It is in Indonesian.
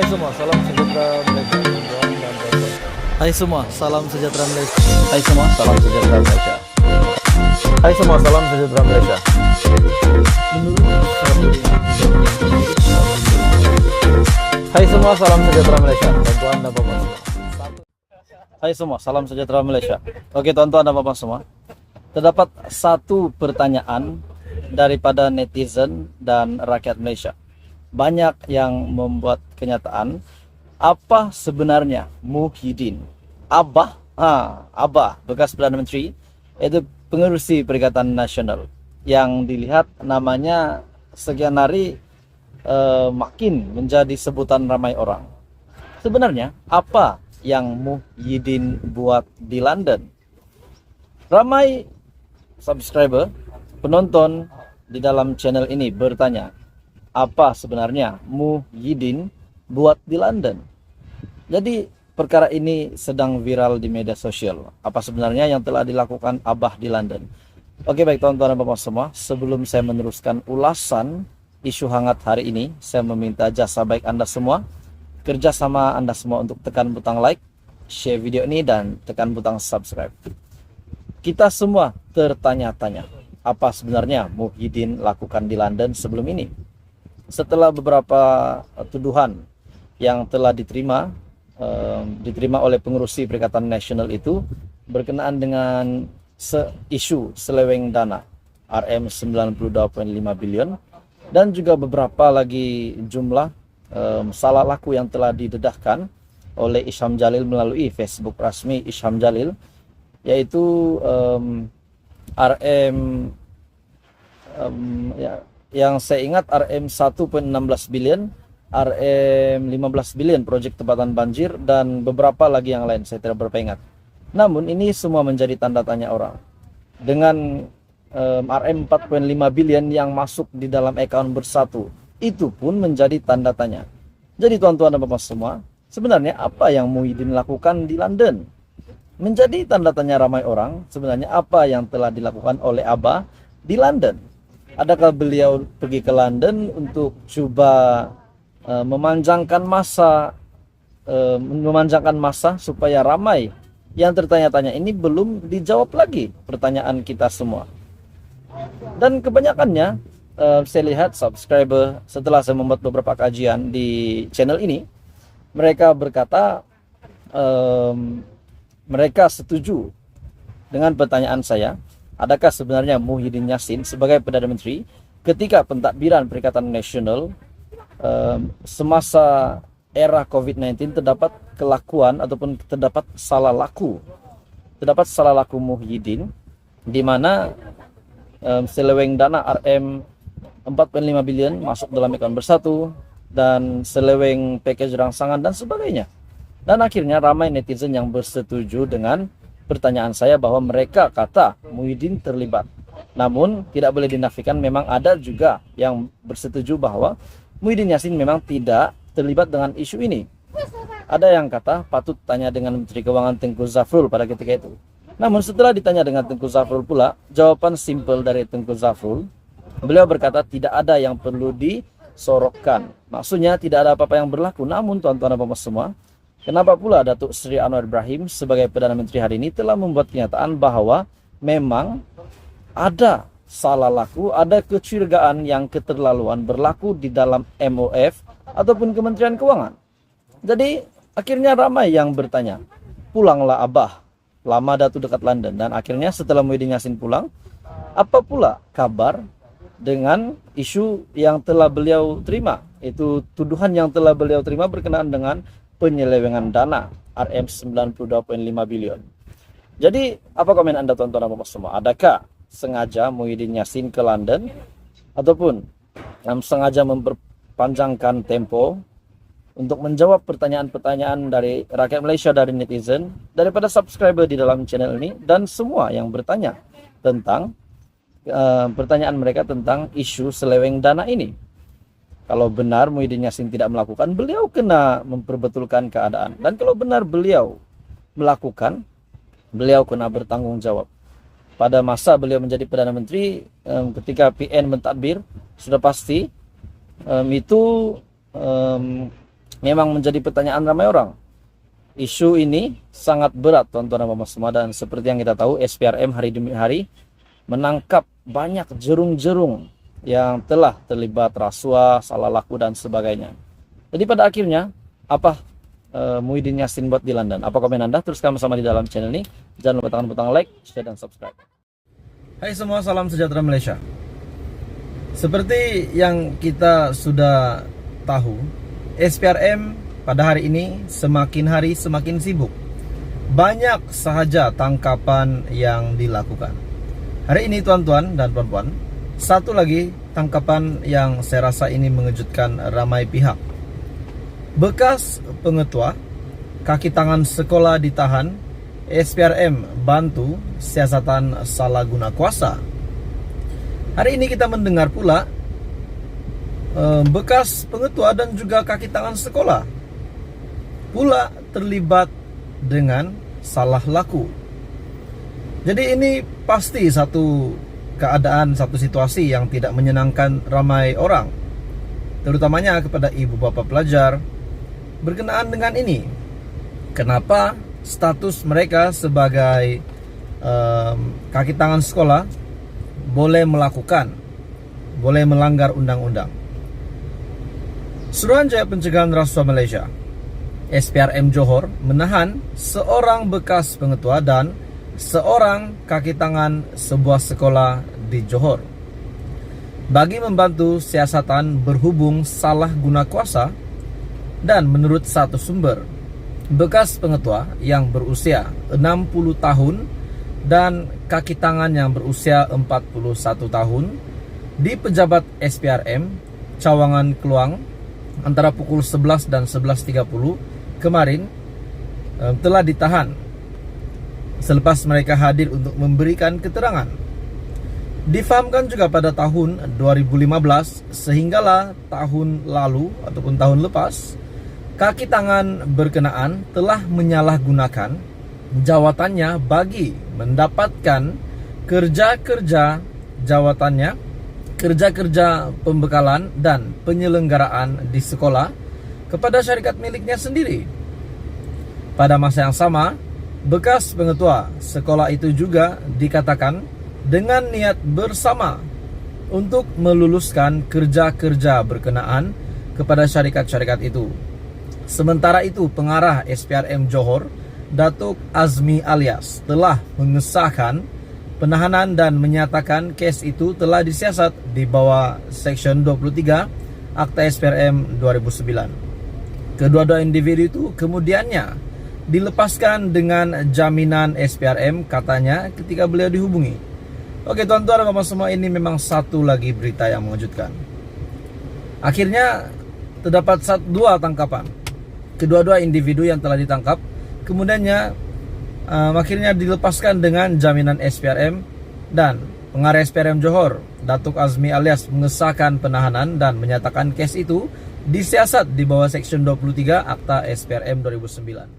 semua, salam sejahtera Malaysia. Hai semua, salam sejahtera Malaysia. Hai semua, salam sejahtera Malaysia. Hai semua, salam sejahtera Malaysia. Hai semua, salam sejahtera Malaysia. Tuan-tuan dan bapak semua. Hai semua, salam sejahtera Malaysia. Oke, tuan-tuan dan bapak semua. Terdapat satu pertanyaan daripada netizen dan rakyat Malaysia. Banyak yang membuat kenyataan, apa sebenarnya Muhyiddin? Abah bekas Perdana Menteri, yaitu pengerusi Perikatan Nasional, yang dilihat namanya sekian hari makin menjadi sebutan ramai orang. Sebenarnya apa yang Muhyiddin buat di London? Ramai subscriber, penonton di dalam channel ini bertanya, apa sebenarnya Muhyiddin buat di London? Jadi perkara ini sedang viral di media sosial. Apa sebenarnya yang telah dilakukan Abah di London? Oke, baik tuan-tuan dan bapak semua, sebelum saya meneruskan ulasan isu hangat hari ini, saya meminta jasa baik Anda semua, kerjasama Anda semua untuk tekan butang like, share video ini, dan tekan butang subscribe. Kita semua tertanya-tanya, apa sebenarnya Muhyiddin lakukan di London sebelum ini? Setelah beberapa tuduhan yang telah diterima oleh pengurusi Perikatan Nasional itu berkenaan dengan isu seleweng dana RM92.5 bilion dan juga beberapa lagi jumlah salah laku yang telah didedahkan oleh Isham Jalil melalui Facebook resmi Isham Jalil, yaitu yang saya ingat RM 1.16 bilion, RM 15 bilion proyek tempatan banjir, dan beberapa lagi yang lain saya tidak berapa ingat. Namun ini semua menjadi tanda tanya orang. Dengan RM 4.5 bilion yang masuk di dalam account bersatu, itu pun menjadi tanda tanya. Jadi tuan-tuan dan bapak semua, sebenarnya apa yang Muhyiddin lakukan di London? Menjadi tanda tanya ramai orang, sebenarnya apa yang telah dilakukan oleh Abah di London? Adakah beliau pergi ke London untuk coba memanjangkan masa supaya ramai yang tertanya-tanya? Ini belum dijawab lagi pertanyaan kita semua. Dan kebanyakannya saya lihat subscriber, setelah saya membuat beberapa kajian di channel ini, mereka berkata mereka setuju dengan pertanyaan saya. Adakah sebenarnya Muhyiddin Yassin sebagai Perdana Menteri ketika pentadbiran Perikatan Nasional semasa era COVID-19 terdapat kelakuan ataupun terdapat salah laku Muhyiddin, di mana seleweng dana RM 4.5 bilion masuk dalam account bersatu dan seleweng package rangsangan dan sebagainya. Dan akhirnya ramai netizen yang bersetuju dengan pertanyaan saya bahwa mereka kata Muhyiddin terlibat. Namun tidak boleh dinafikan, memang ada juga yang bersetuju bahwa Muhyiddin Yassin memang tidak terlibat dengan isu ini. Ada yang kata patut tanya dengan Menteri Keuangan Tengku Zafrul pada ketika itu. Namun setelah ditanya dengan Tengku Zafrul pula, jawaban simpel dari Tengku Zafrul, beliau berkata tidak ada yang perlu disorokkan. Maksudnya tidak ada apa-apa yang berlaku. Namun tuan-tuan dan bapak semua, kenapa pula Datuk Seri Anwar Ibrahim sebagai Perdana Menteri hari ini telah membuat kenyataan bahwa memang ada salah laku, ada kecurigaan yang keterlaluan berlaku di dalam MOF ataupun Kementerian Keuangan. Jadi akhirnya ramai yang bertanya, pulanglah Abah, lama Datuk dekat London. Dan akhirnya setelah Muhyiddin Yassin pulang, apa pula kabar dengan isu yang telah beliau terima, itu tuduhan yang telah beliau terima berkenaan dengan penyelewengan dana RM 92.5 bilion. Jadi apa komen Anda tuan-tuan dan bapak semua? Adakah sengaja Muhyiddin Yassin ke London ataupun sengaja memperpanjangkan tempo untuk menjawab pertanyaan-pertanyaan dari rakyat Malaysia, dari netizen, daripada subscriber di dalam channel ini, dan semua yang bertanya tentang pertanyaan mereka tentang isu seleweng dana ini? Kalau benar Muhyiddin Yassin tidak melakukan, beliau kena memperbetulkan keadaan. Dan kalau benar beliau melakukan, beliau kena bertanggung jawab. Pada masa beliau menjadi Perdana Menteri, ketika PN mentadbir, sudah pasti itu memang menjadi pertanyaan ramai orang. Isu ini sangat berat tuan-tuan dan puan semua, dan seperti yang kita tahu SPRM hari demi hari menangkap banyak jerung-jerung yang telah terlibat rasuah, salah laku dan sebagainya. Jadi pada akhirnya apa Muhyiddin Yassin buat di London? Apa komen Anda? Teruskan bersama di dalam channel ini. Jangan lupa tekan butang like, share dan subscribe. Hai semua, salam sejahtera Malaysia. Seperti yang kita sudah tahu, SPRM pada hari ini semakin hari semakin sibuk. Banyak sahaja tangkapan yang dilakukan. Hari ini tuan-tuan dan puan-puan, satu lagi tangkapan yang saya rasa ini mengejutkan ramai pihak. Bekas pengetua kaki tangan sekolah ditahan, SPRM bantu siasatan salah guna kuasa. Hari ini kita mendengar pula bekas pengetua dan juga kaki tangan sekolah pula terlibat dengan salah laku. Jadi ini pasti satu keadaan, satu situasi yang tidak menyenangkan ramai orang, terutamanya kepada ibu bapa pelajar. Berkenaan dengan ini, kenapa status mereka sebagai kaki tangan sekolah boleh melanggar undang-undang? Suruhanjaya Pencegahan Rasuah Malaysia SPRM Johor menahan seorang bekas pengetua dan seorang kaki tangan sebuah sekolah di Johor bagi membantu siasatan berhubung salah guna kuasa. Dan menurut satu sumber, bekas pengetua yang berusia 60 tahun dan kaki tangan yang berusia 41 tahun di pejabat SPRM Cawangan Keluang antara pukul 11 dan 11.30 kemarin telah ditahan selepas mereka hadir untuk memberikan keterangan. Difahamkan juga pada tahun 2015 sehinggalah tahun lalu ataupun tahun lepas, kaki tangan berkenaan telah menyalahgunakan jawatannya bagi mendapatkan kerja-kerja jawatannya, kerja-kerja pembekalan dan penyelenggaraan di sekolah kepada syarikat miliknya sendiri. Pada masa yang sama, bekas pengetua sekolah itu juga dikatakan dengan niat bersama untuk meluluskan kerja-kerja berkenaan kepada syarikat-syarikat itu. Sementara itu, pengarah SPRM Johor, Datuk Azmi Alias, telah mengesahkan penahanan dan menyatakan kes itu telah disiasat di bawah Seksyen 23 Akta SPRM 2009. Kedua-dua individu itu kemudiannya dilepaskan dengan jaminan SPRM, katanya ketika beliau dihubungi. Oke tuan-tuan dan puan semua, ini memang satu lagi berita yang mengejutkan. Akhirnya terdapat dua tangkapan. Kedua-dua individu yang telah ditangkap kemudiannya akhirnya dilepaskan dengan jaminan SPRM, dan pengarah SPRM Johor, Datuk Azmi Alias, mengesahkan penahanan dan menyatakan kes itu disiasat di bawah Seksyen 23 Akta SPRM 2009.